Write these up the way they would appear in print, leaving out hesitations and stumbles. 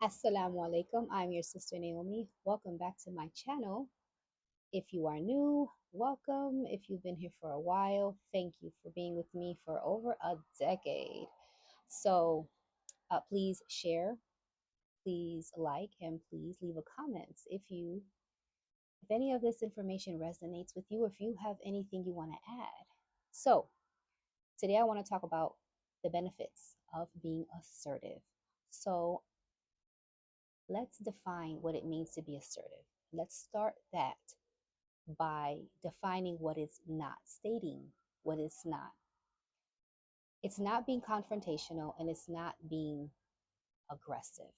Assalamu alaikum. I'm your sister Naomi. Welcome back to my channel. If you are new, welcome. If you've been here for a while, thank you for being with me for over a decade. So please share, please like, and please leave a comment if any of this information resonates with you, or if you have anything you want to add. So today I want to talk about the benefits of being assertive. So let's define what it means to be assertive. Let's start that by defining what is not, stating what is not. It's not being confrontational and it's not being aggressive.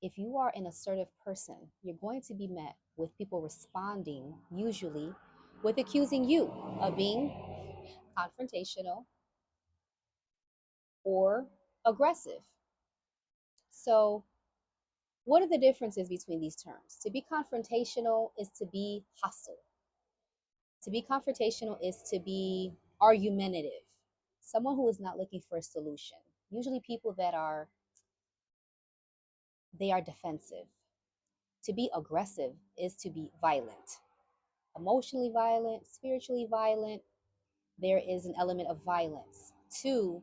If you are an assertive person, you're going to be met with people responding, usually with accusing you of being confrontational or aggressive. So, what are the differences between these terms? To be confrontational is to be hostile. To be confrontational is to be argumentative, someone who is not looking for a solution. Usually people that are they are defensive. To be aggressive is to be violent, emotionally violent, spiritually violent. There is an element of violence to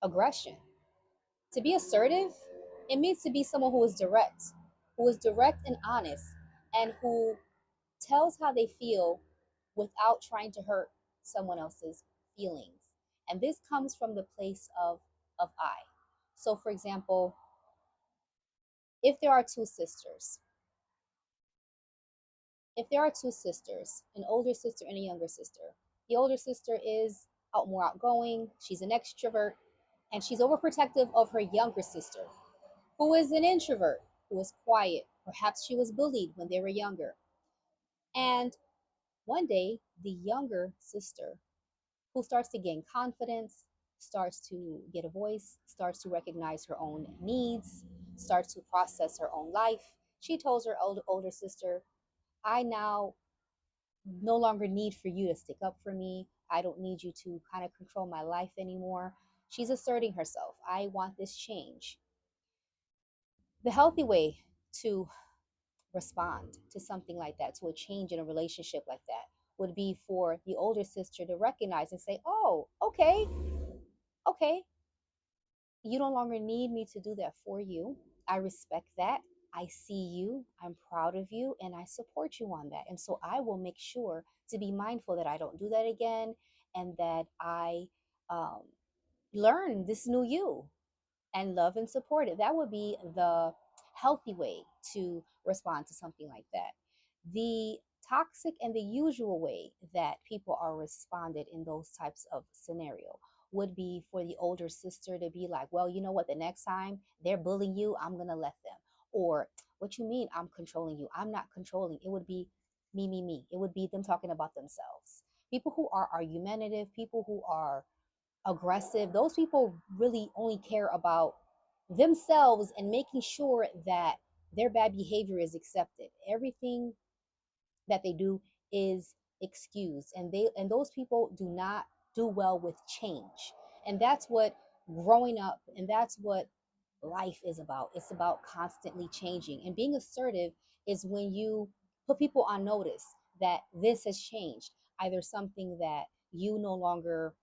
aggression. To be assertive, it means to be someone who is direct and honest, and who tells how they feel without trying to hurt someone else's feelings. And this comes from the place of I. So, for example, if there are two sisters, if there are two sisters, an older sister and a younger sister, the older sister is more outgoing, she's an extrovert, and she's overprotective of her younger sister, who is an introvert, who is quiet. Perhaps she was bullied when they were younger. And one day, the younger sister, who starts to gain confidence, starts to get a voice, starts to recognize her own needs, starts to process her own life. She tells her older sister, I now no longer need for you to stick up for me. I don't need you to kind of control my life anymore. She's asserting herself. I want this change. The healthy way to respond to something like that, to a change in a relationship like that, would be for the older sister to recognize and say, oh, okay, you no longer need me to do that for you. I respect that. I see you. I'm proud of you and I support you on that. And so I will make sure to be mindful that I don't do that again, and that I um, learn this new you and love and support it. That would be the healthy way to respond to something like that. The toxic and the usual way that people are responded in those types of scenario would be for the older sister to be like, well, you know what, the next time they're bullying you, I'm going to let them. Or, what you mean I'm controlling you? I'm not controlling. It would be me. It would be them talking about themselves. People who are argumentative, people who are aggressive, those people really only care about themselves and making sure that their bad behavior is accepted. Everything that they do is excused, and those people do not do well with change. And that's what growing up and that's what life is about. It's about constantly changing, and being assertive is when you put people on notice that this has changed, either something that you no longer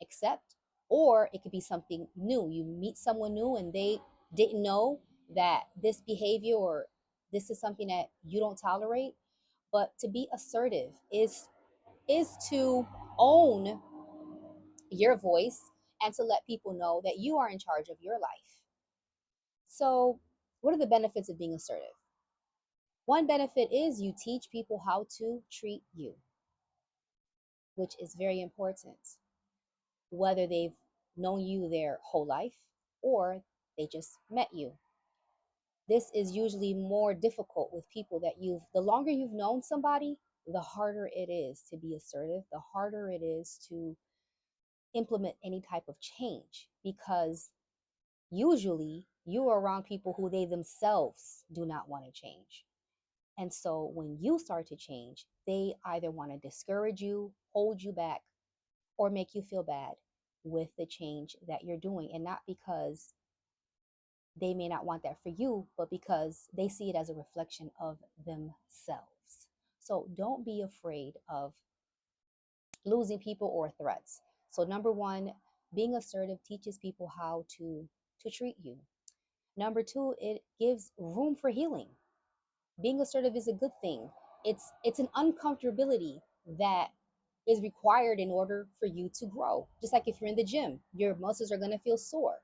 accept, or it could be something new. You meet someone new and they didn't know that this behavior or this is something that you don't tolerate. But to be assertive is to own your voice and to let people know that you are in charge of your life. So, what are the benefits of being assertive? One benefit is you teach people how to treat you, which is very important, whether they've known you their whole life or they just met you. This is usually more difficult with people that the longer you've known somebody, the harder it is to be assertive, the harder it is to implement any type of change, because usually you are around people who they themselves do not want to change. And so when you start to change, they either want to discourage you, hold you back, or make you feel bad with the change that you're doing. And not because They may not want that for you, but because they see it as a reflection of themselves. So don't be afraid of losing people or threats. So number one, being assertive teaches people how to treat you. Number two, it gives room for healing. Being assertive is a good thing. It's an uncomfortability that is required in order for you to grow. Just like if you're in the gym, your muscles are going to feel sore.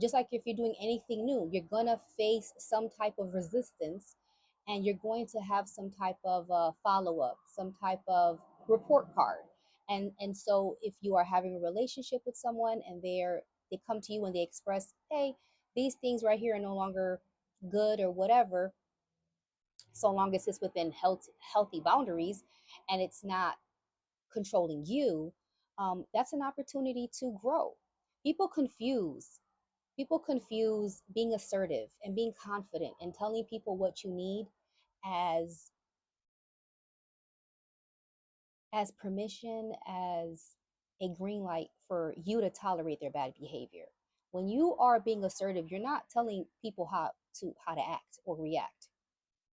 Just like if you're doing anything new, you're going to face some type of resistance, and you're going to have some type of follow up, some type of report card. And so if you are having a relationship with someone and they come to you and they express, hey, these things right here are no longer good or whatever, so long as it's within healthy boundaries and it's not controlling you, that's an opportunity to grow. People confuse people confuse being assertive and being confident and telling people what you need as permission, as a green light for you to tolerate their bad behavior. When you are being assertive, you're not telling people how to act or react.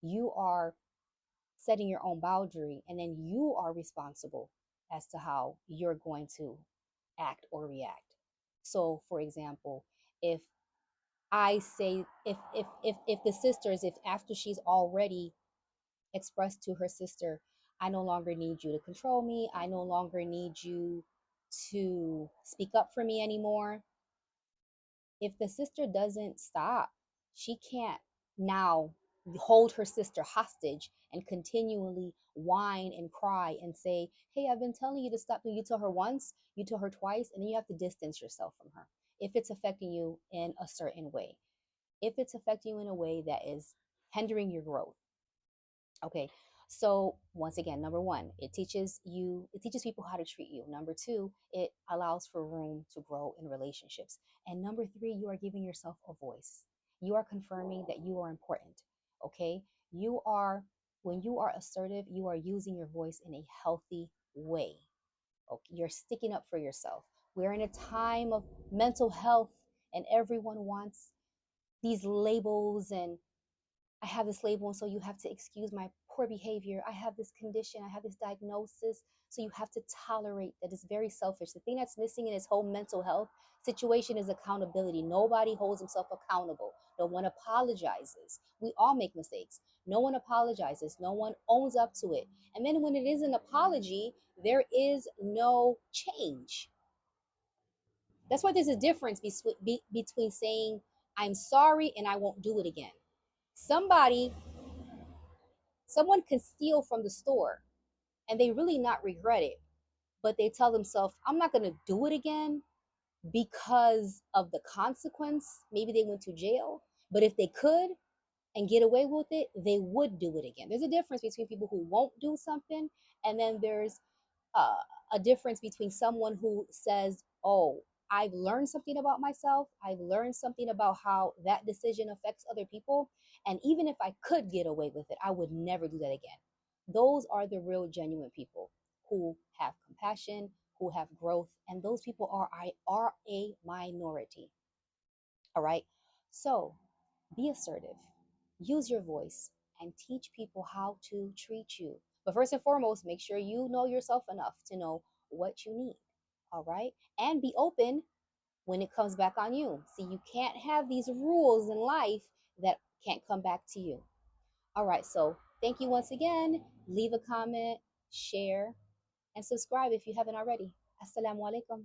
You are setting your own boundary, and then you are responsible as to how you're going to act or react. So for example, if I say, if the sisters, if after she's already expressed to her sister, I no longer need you to control me, I no longer need you to speak up for me anymore, if the sister doesn't stop, she can't now hold her sister hostage and continually whine and cry and say, hey, I've been telling you to stop. You tell her once, you tell her twice, and then you have to distance yourself from her if it's affecting you in a certain way. If it's affecting you in a way that is hindering your growth. Okay. So once again, number one, it teaches people how to treat you. Number two, it allows for room to grow in relationships. And number three, you are giving yourself a voice. You are confirming that you are important. Okay. You are, when you are assertive, you are using your voice in a healthy way. Okay. You're sticking up for yourself. We're in a time of mental health, and everyone wants these labels and I have this label, and so you have to excuse my poor behavior. I have this condition, I have this diagnosis, so you have to tolerate that. It's very selfish. The thing that's missing in this whole mental health situation is accountability. Nobody holds himself accountable. No one apologizes. We all make mistakes. No one apologizes. No one owns up to it. And then when it is an apology, there is no change. That's why there's a difference between saying, I'm sorry and I won't do it again. Somebody Someone can steal from the store and they really not regret it, but they tell themselves, I'm not going to do it again because of the consequence. Maybe they went to jail, but if they could and get away with it, they would do it again. There's a difference between people who won't do something, and then there's uh, a difference between someone who says, oh, I've learned something about myself. I've learned something about how that decision affects other people. And even if I could get away with it, I would never do that again. Those are the real, genuine people who have compassion, who have growth. And those people are a minority. All right. So be assertive, use your voice, and teach people how to treat you. But first and foremost, make sure you know yourself enough to know what you need. All right. And be open when it comes back on you. See, you can't have these rules in life that can't come back to you. All right. So thank you once again. Leave a comment, share, and subscribe if you haven't already. Assalamu alaikum.